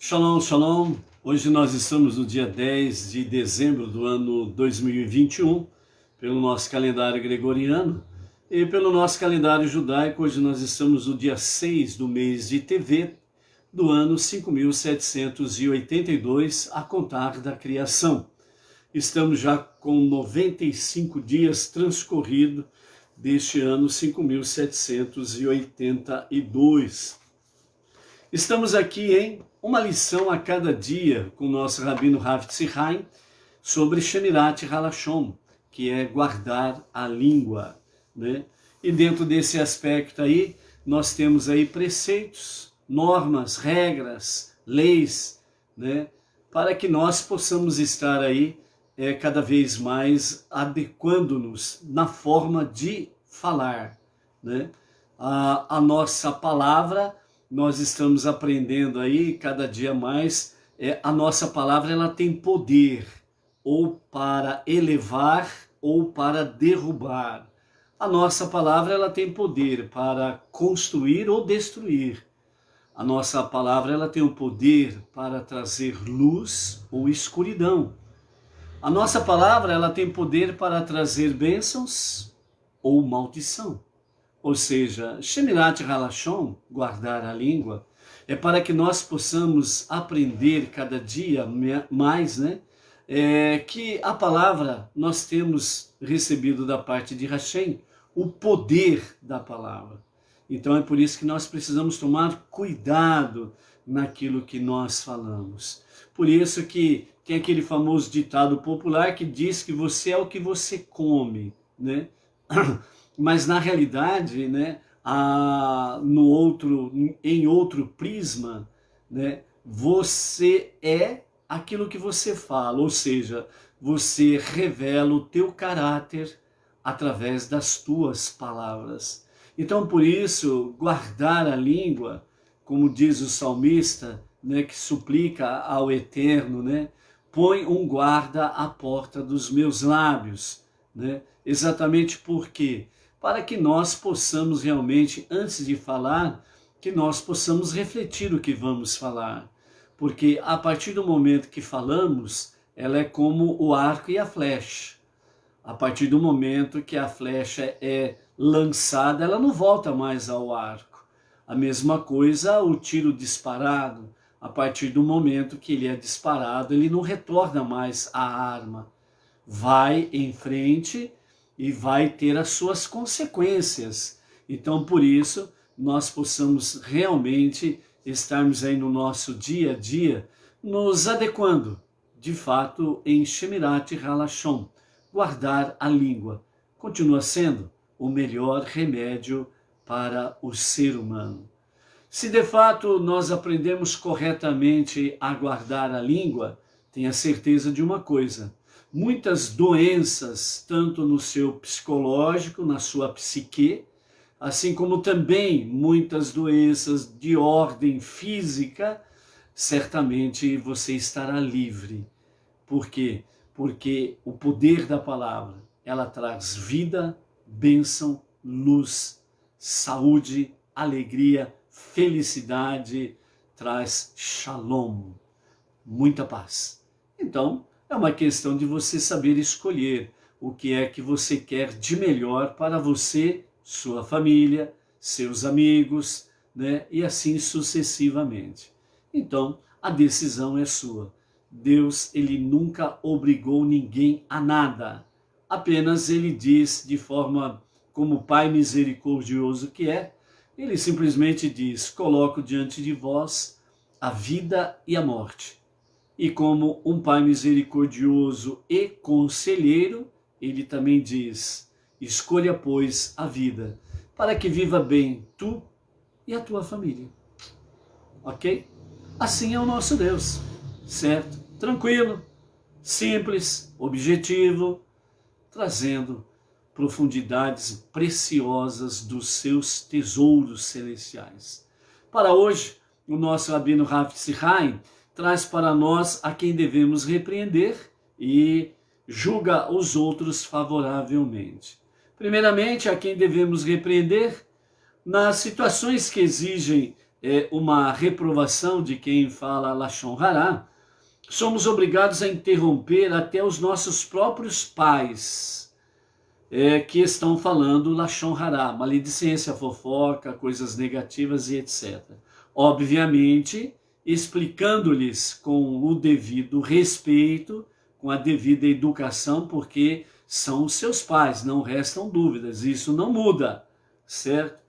Shalom, shalom. Hoje nós estamos no dia 10 de dezembro do ano 2021, pelo nosso calendário gregoriano, e pelo nosso calendário judaico. Hoje nós estamos no dia 6 do mês de Tevet, do ano 5782, a contar da criação. Estamos já com 95 dias transcorridos deste ano 5782. Estamos aqui em uma lição a cada dia com o nosso Rabino Rav Tzchaim sobre Shemirat Halashon, que é guardar a língua, né? E dentro desse aspecto aí, nós temos aí preceitos, normas, regras, leis, né? Para que nós possamos estar aí cada vez mais adequando-nos na forma de falar, né? A nossa palavra, nós estamos aprendendo aí cada dia mais, a nossa palavra ela tem poder ou para elevar ou para derrubar. A nossa palavra ela tem poder para construir ou destruir. A nossa palavra ela tem o poder para trazer luz ou escuridão. A nossa palavra ela tem poder para trazer bênçãos ou maldição. Ou seja, Shemirat Halashon, guardar a língua, é para que nós possamos aprender cada dia mais, né? Que a palavra nós temos recebido da parte de Hashem, o poder da palavra. Então é por isso que nós precisamos tomar cuidado naquilo que nós falamos. Por isso que tem aquele famoso ditado popular que diz que você é o que você come, né? Mas na realidade, né, em outro prisma, né, você é aquilo que você fala, ou seja, você revela o teu caráter através das tuas palavras. Então, por isso, guardar a língua, como diz o salmista, né, que suplica ao Eterno, né, põe um guarda à porta dos meus lábios, né? Exatamente porque para que nós possamos realmente, antes de falar, que nós possamos refletir o que vamos falar. Porque a partir do momento que falamos, ela é como o arco e a flecha. A partir do momento que a flecha é lançada, ela não volta mais ao arco. A mesma coisa o tiro disparado. A partir do momento que ele é disparado, ele não retorna mais à arma. Vai em frente e vai ter as suas consequências. Então, por isso, nós possamos realmente estarmos aí no nosso dia a dia, nos adequando, de fato, em Shemirat Halashon. Guardar a língua continua sendo o melhor remédio para o ser humano. Se de fato nós aprendemos corretamente a guardar a língua, tenha certeza de uma coisa: muitas doenças, tanto no seu psicológico, na sua psique, assim como também muitas doenças de ordem física, certamente você estará livre. Por quê? Porque o poder da palavra, ela traz vida, bênção, luz, saúde, alegria, felicidade, traz shalom, muita paz. Então, é uma questão de você saber escolher o que é que você quer de melhor para você, sua família, seus amigos, né? E assim sucessivamente. Então, a decisão é sua. Deus, ele nunca obrigou ninguém a nada. Apenas ele diz de forma como Pai misericordioso que é, ele simplesmente diz: coloco diante de vós a vida e a morte. E como um Pai misericordioso e conselheiro, ele também diz: escolha, pois, a vida, para que viva bem tu e a tua família. Ok? Assim é o nosso Deus, certo? Tranquilo, simples, objetivo, trazendo profundidades preciosas dos seus tesouros celestiais. Para hoje, o nosso Rabino Rav Tzchaim traz para nós a quem devemos repreender e julga os outros favoravelmente. Primeiramente, a quem devemos repreender nas situações que exigem uma reprovação de quem fala Lashon Hará, somos obrigados a interromper até os nossos próprios pais, que estão falando Lashon Hará, maledicência, fofoca, coisas negativas e etc. Obviamente, explicando-lhes com o devido respeito, com a devida educação, porque são os seus pais, não restam dúvidas, isso não muda, certo?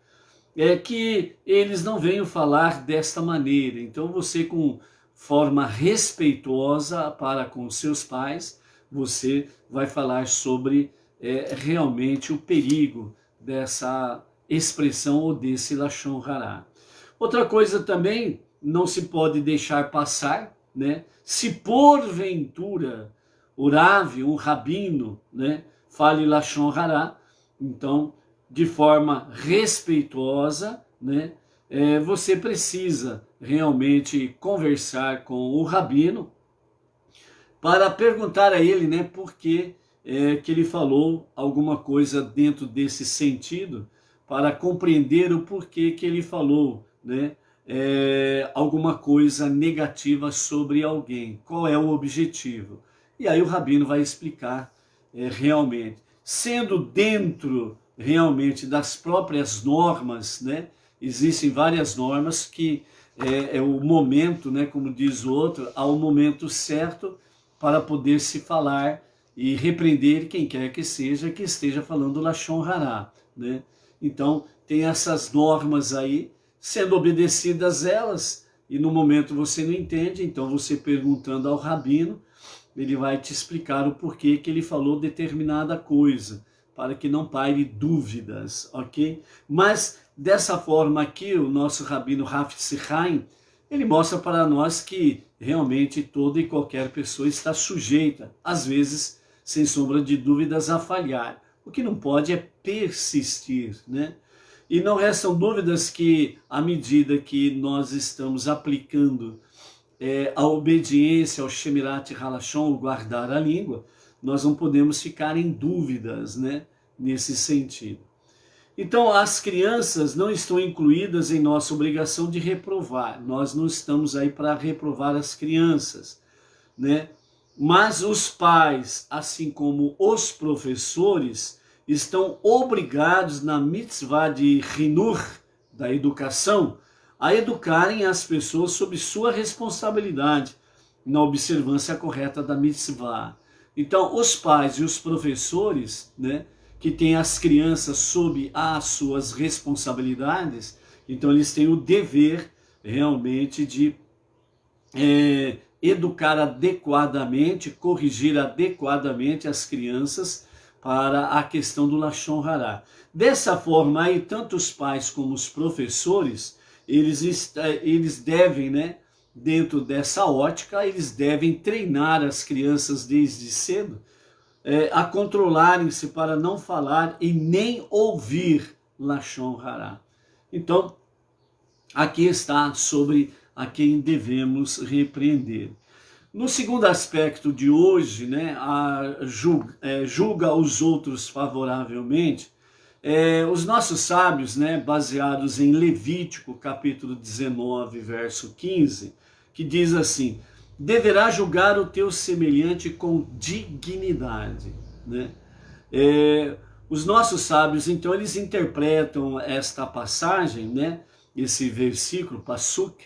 É que eles não venham falar desta maneira, então você, com forma respeitosa para com seus pais, você vai falar sobre realmente o perigo dessa expressão ou desse Lashon Hará. Outra coisa também não se pode deixar passar, né? Se porventura o Rav, um rabino, né, fale Lashon Hará, então, de forma respeitosa, né, você precisa realmente conversar com o rabino para perguntar a ele, né, por que ele falou alguma coisa dentro desse sentido, para compreender o porquê que ele falou, né, alguma coisa negativa sobre alguém. Qual é o objetivo? E aí o rabino vai explicar realmente. Sendo dentro realmente das próprias normas, né, existem várias normas que é o momento, né, como diz o outro, há o momento certo para poder se falar e repreender quem quer que seja que esteja falando Lashon Hará, né? Então, tem essas normas aí, sendo obedecidas elas, e no momento você não entende, então você perguntando ao rabino, ele vai te explicar o porquê que ele falou determinada coisa, para que não paire dúvidas, ok? Mas, dessa forma aqui, o nosso rabino Hafetz Haim, ele mostra para nós que realmente toda e qualquer pessoa está sujeita, às vezes, sem sombra de dúvidas, a falhar. O que não pode é persistir, né? E não restam dúvidas que, à medida que nós estamos aplicando a obediência ao Shemirat Halashon, o guardar a língua, nós não podemos ficar em dúvidas, né, nesse sentido. Então, as crianças não estão incluídas em nossa obrigação de reprovar. Nós não estamos aí para reprovar as crianças, né? Mas os pais, assim como os professores, estão obrigados na mitzvah de Hinur, da educação, a educarem as pessoas sob sua responsabilidade, na observância correta da mitzvah. Então, os pais e os professores, né, que têm as crianças sob as suas responsabilidades, então eles têm o dever realmente de educar adequadamente, corrigir adequadamente as crianças para a questão do Lashon Hará. Dessa forma aí, tanto os pais como os professores, eles devem, né, dentro dessa ótica, eles devem treinar as crianças desde cedo a controlarem-se para não falar e nem ouvir Lashon Hará. Então, aqui está sobre a quem devemos repreender. No segundo aspecto de hoje, né, julga os outros favoravelmente, os nossos sábios, né, baseados em Levítico, capítulo 19, verso 15, que diz assim: deverá julgar o teu semelhante com dignidade, né? Os nossos sábios, então, eles interpretam esta passagem, né, esse versículo, Pasuk,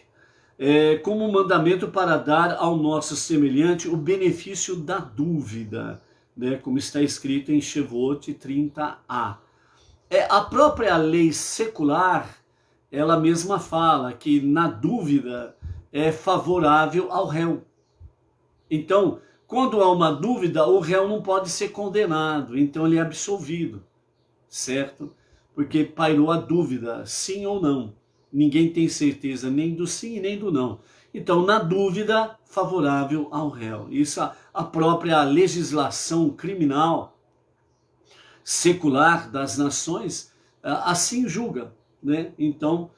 como um mandamento para dar ao nosso semelhante o benefício da dúvida, né, como está escrito em Shevot 30a. A própria lei secular, ela mesma fala que na dúvida é favorável ao réu. Então, quando há uma dúvida, o réu não pode ser condenado, então ele é absolvido, certo? Porque pairou a dúvida, sim ou não. Ninguém tem certeza nem do sim e nem do não. Então, na dúvida, favorável ao réu. Isso a própria legislação criminal secular das nações assim julga, né? Então,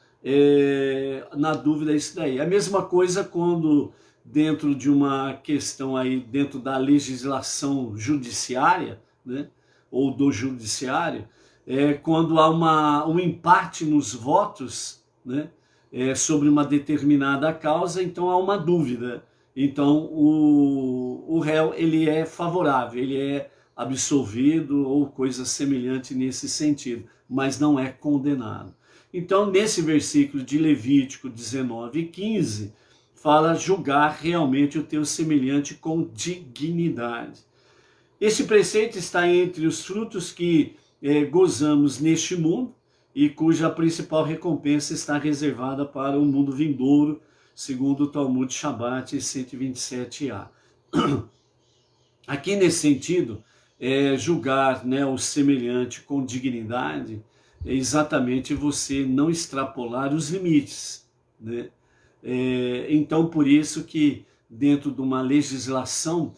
na dúvida é isso daí. A mesma coisa quando dentro de uma questão aí, dentro da legislação judiciária, né, ou do judiciário, quando há um empate nos votos, né, sobre uma determinada causa, então há uma dúvida. Então o réu ele é favorável, ele é absolvido ou coisa semelhante nesse sentido, mas não é condenado. Então nesse versículo de Levítico 19:15, fala julgar realmente o teu semelhante com dignidade. Esse preceito está entre os frutos que gozamos neste mundo e cuja principal recompensa está reservada para o mundo vindouro, segundo o Talmud Shabbat 127a. Aqui nesse sentido, julgar, né, o semelhante com dignidade é exatamente você não extrapolar os limites, né? Então por isso que dentro de uma legislação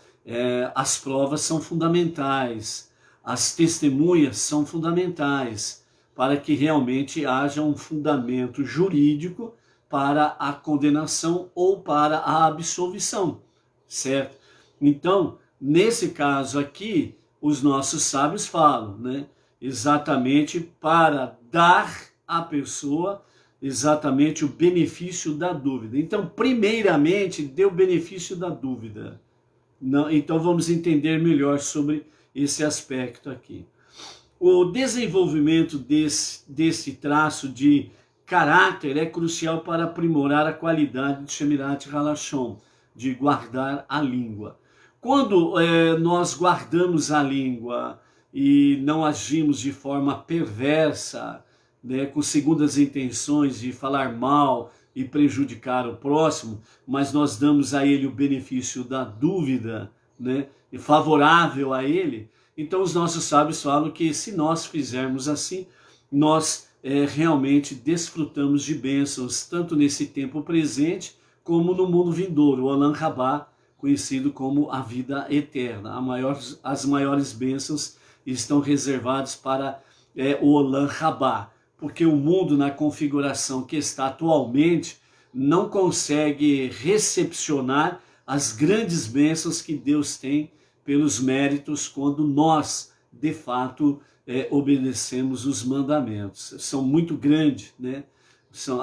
as provas são fundamentais, as testemunhas são fundamentais, para que realmente haja um fundamento jurídico para a condenação ou para a absolvição, certo? Então, nesse caso aqui, os nossos sábios falam, né, exatamente para dar à pessoa exatamente o benefício da dúvida. Então, primeiramente, dê o benefício da dúvida. Não, então, vamos entender melhor sobre esse aspecto aqui. O desenvolvimento desse traço de caráter é crucial para aprimorar a qualidade de Shemirat Halashon, de guardar a língua. Quando nós guardamos a língua e não agimos de forma perversa, né, com segundas intenções de falar mal e prejudicar o próximo, mas nós damos a ele o benefício da dúvida, né, e favorável a ele, então os nossos sábios falam que se nós fizermos assim, nós realmente desfrutamos de bênçãos, tanto nesse tempo presente, como no mundo vindouro, o Olam Rabá, conhecido como a vida eterna. As maiores bênçãos estão reservadas para o Olam Rabá, porque o mundo na configuração que está atualmente não consegue recepcionar as grandes bênçãos que Deus tem pelos méritos quando nós, de fato, obedecemos os mandamentos. São muito grandes, né?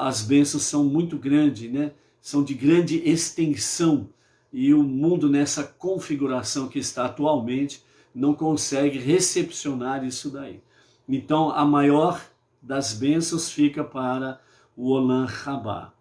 As bênçãos são muito grandes, né? São de grande extensão, e o mundo nessa configuração que está atualmente não consegue recepcionar isso daí. Então a maior das bênçãos fica para o Olam Rabá.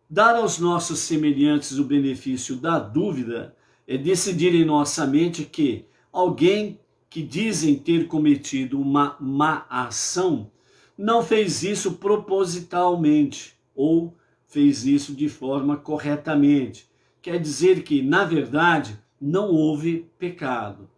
Dar aos nossos semelhantes o benefício da dúvida é decidir em nossa mente que alguém que dizem ter cometido uma má ação não fez isso propositalmente ou fez isso de forma corretamente. Quer dizer que, na verdade, não houve pecado.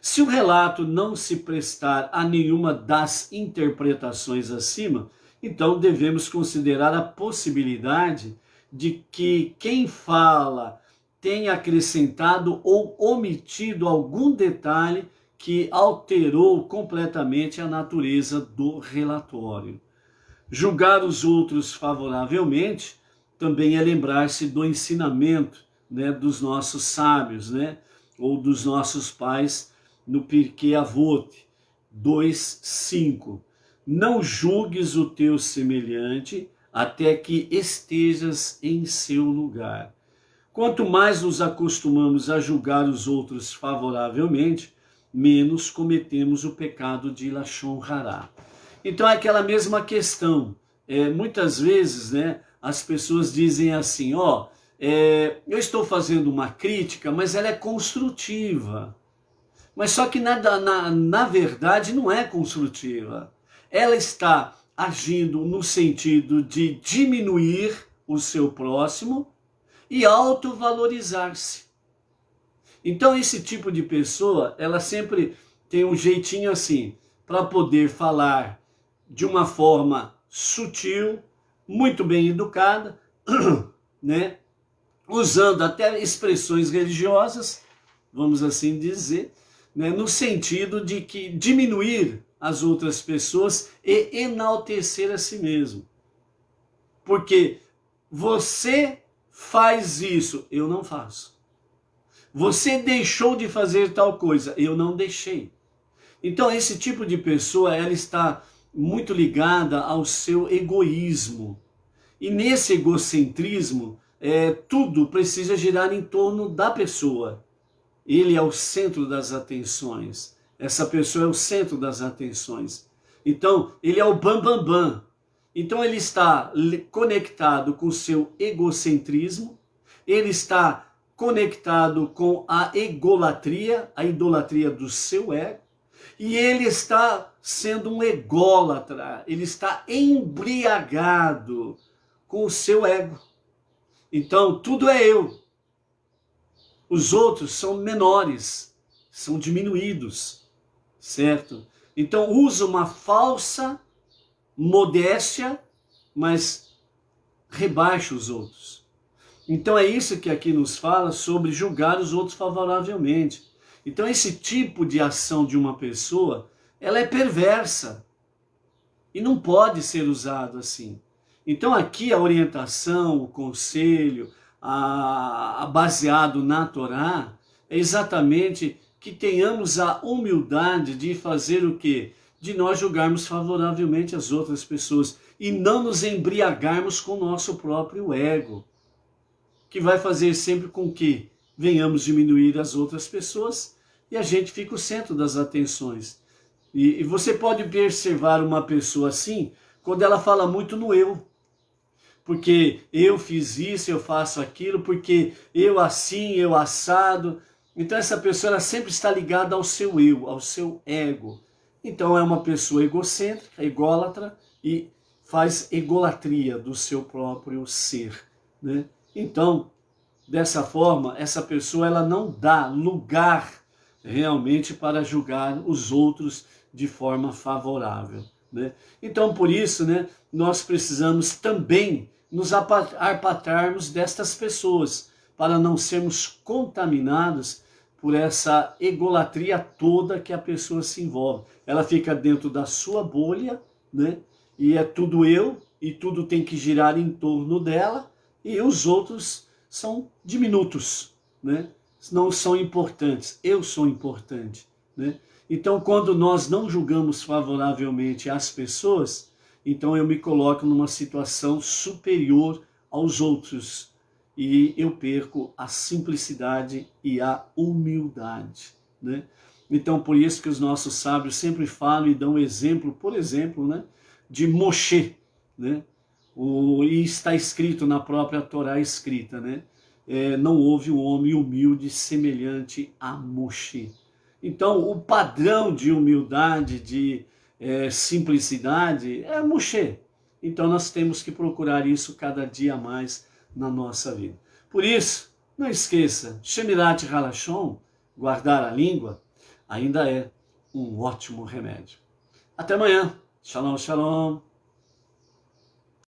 Se o relato não se prestar a nenhuma das interpretações acima, então devemos considerar a possibilidade de que quem fala tenha acrescentado ou omitido algum detalhe que alterou completamente a natureza do relatório. Julgar os outros favoravelmente também é lembrar-se do ensinamento, né, dos nossos sábios, né, ou dos nossos pais no Pirkei Avot 2:5. Não julgues o teu semelhante até que estejas em seu lugar. Quanto mais nos acostumamos a julgar os outros favoravelmente, menos cometemos o pecado de Lashon Hará. Então é aquela mesma questão. Muitas vezes, né, as pessoas dizem assim, eu estou fazendo uma crítica, mas ela é construtiva. Mas só que na verdade não é construtiva. Ela está agindo no sentido de diminuir o seu próximo e autovalorizar-se. Então esse tipo de pessoa, ela sempre tem um jeitinho assim, para poder falar de uma forma sutil, muito bem educada, né? Usando até expressões religiosas, vamos assim dizer, né? No sentido de que diminuir as outras pessoas e enaltecer a si mesmo. Porque você faz isso, eu não faço. Você deixou de fazer tal coisa, eu não deixei. Então esse tipo de pessoa, ela está muito ligada ao seu egoísmo. E nesse egocentrismo, tudo precisa girar em torno da pessoa. Ele é o centro das atenções. Essa pessoa é o centro das atenções. Então, ele é o bam, bam, bam. Então, ele está conectado com o seu egocentrismo, ele está conectado com a egolatria, a idolatria do seu ego, e ele está sendo um ególatra, ele está embriagado com o seu ego. Então, tudo é eu. Os outros são menores, são diminuídos, certo? Então usa uma falsa modéstia, mas rebaixa os outros. Então é isso que aqui nos fala sobre julgar os outros favoravelmente. Então esse tipo de ação de uma pessoa, ela é perversa e não pode ser usado assim. Então aqui a orientação, o conselho, baseado na Torá, é exatamente que tenhamos a humildade de fazer o quê? De nós julgarmos favoravelmente as outras pessoas e não nos embriagarmos com o nosso próprio ego, que vai fazer sempre com que venhamos diminuir as outras pessoas e a gente fica o centro das atenções. E você pode observar uma pessoa assim quando ela fala muito no eu. Porque eu fiz isso, eu faço aquilo, porque eu assim, eu assado. Então essa pessoa ela sempre está ligada ao seu eu, ao seu ego. Então é uma pessoa egocêntrica, ególatra e faz egolatria do seu próprio ser, né? Então, dessa forma, essa pessoa ela não dá lugar realmente para julgar os outros de forma favorável, né? Então, por isso, né, nós precisamos também nos apartarmos destas pessoas, para não sermos contaminados por essa egolatria toda que a pessoa se envolve. Ela fica dentro da sua bolha, né? E é tudo eu, e tudo tem que girar em torno dela, e os outros são diminutos, né? Não são importantes, eu sou importante, né? Então, quando nós não julgamos favoravelmente as pessoas, então eu me coloco numa situação superior aos outros e eu perco a simplicidade e a humildade, né? Então por isso que os nossos sábios sempre falam e dão exemplo, por exemplo, né, de Moshe, né? E está escrito na própria Torá escrita, né? Não houve um homem humilde semelhante a Moshe. Então o padrão de humildade, de simplicidade é Moshe. Então nós temos que procurar isso cada dia mais na nossa vida. Por isso, não esqueça, Shemirat Halashon, guardar a língua, ainda é um ótimo remédio. Até amanhã. Shalom, shalom.